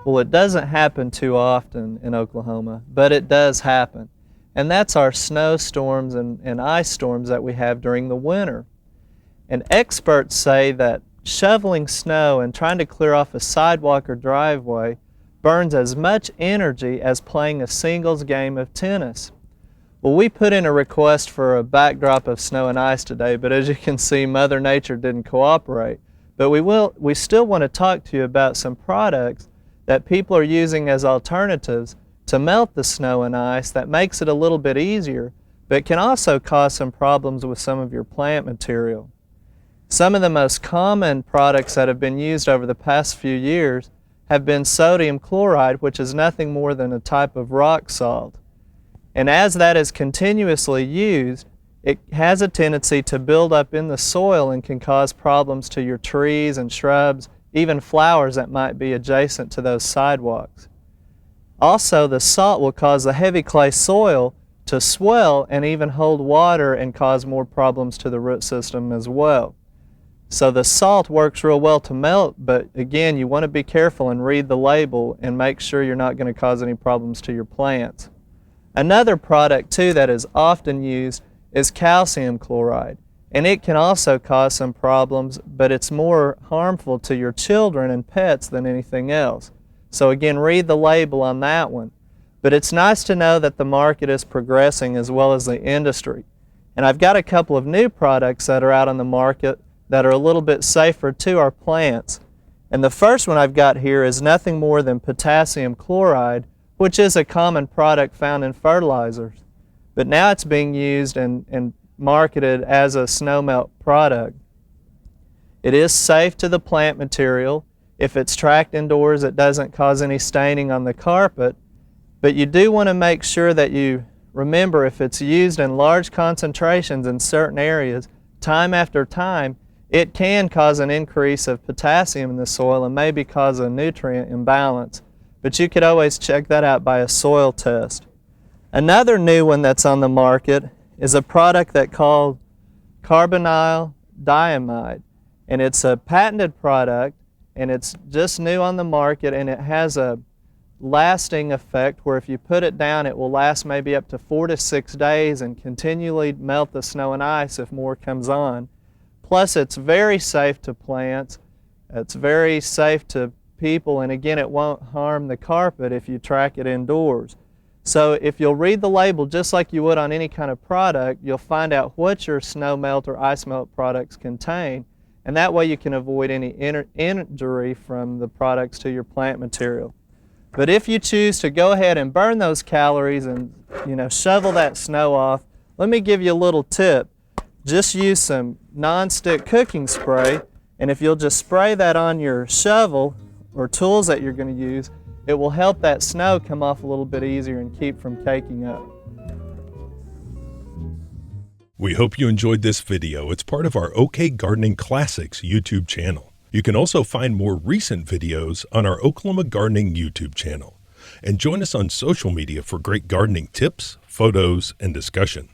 Well, it doesn't happen too often in Oklahoma, but it does happen. And that's our snowstorms and ice storms that we have during the winter. And experts say that shoveling snow and trying to clear off a sidewalk or driveway burns as much energy as playing a singles game of tennis. Well, we put in a request for a backdrop of snow and ice today, but as you can see, Mother Nature didn't cooperate. But we still want to talk to you about some products that people are using as alternatives to melt the snow and ice that makes it a little bit easier, but can also cause some problems with some of your plant material. Some of the most common products that have been used over the past few years have been sodium chloride, which is nothing more than a type of rock salt. And as that is continuously used, it has a tendency to build up in the soil and can cause problems to your trees and shrubs, even flowers that might be adjacent to those sidewalks. Also, the salt will cause the heavy clay soil to swell and even hold water and cause more problems to the root system as well. So the salt works real well to melt, but again, you want to be careful and read the label and make sure you're not going to cause any problems to your plants. Another product too that is often used is calcium chloride, and it can also cause some problems, but it's more harmful to your children and pets than anything else. So again, read the label on that one. But it's nice to know that the market is progressing as well as the industry. And I've got a couple of new products that are out on the market that are a little bit safer to our plants. And the first one I've got here is nothing more than potassium chloride, which is a common product found in fertilizers. But now it's being used and marketed as a snow melt product. It is safe to the plant material. If it's tracked indoors, it doesn't cause any staining on the carpet. But you do want to make sure that you remember if it's used in large concentrations in certain areas, time after time, it can cause an increase of potassium in the soil and maybe cause a nutrient imbalance. But you could always check that out by a soil test. Another new one that's on the market is a product that's called carbonyl diamide. And it's a patented product, and it's just new on the market, and it has a lasting effect where if you put it down, it will last maybe up to 4 to 6 days and continually melt the snow and ice if more comes on. Plus, it's very safe to plants, it's very safe to people, and again, it won't harm the carpet if you track it indoors. So if you'll read the label just like you would on any kind of product, you'll find out what your snow melt or ice melt products contain, and that way you can avoid any injury from the products to your plant material. But if you choose to go ahead and burn those calories and shovel that snow off, let me give you a little tip. Just use some non-stick cooking spray, and if you'll just spray that on your shovel or tools that you're going to use, it will help that snow come off a little bit easier and keep from caking up. We hope you enjoyed this video. It's part of our OK Gardening Classics YouTube channel. You can also find more recent videos on our Oklahoma Gardening YouTube channel. And join us on social media for great gardening tips, photos, and discussion.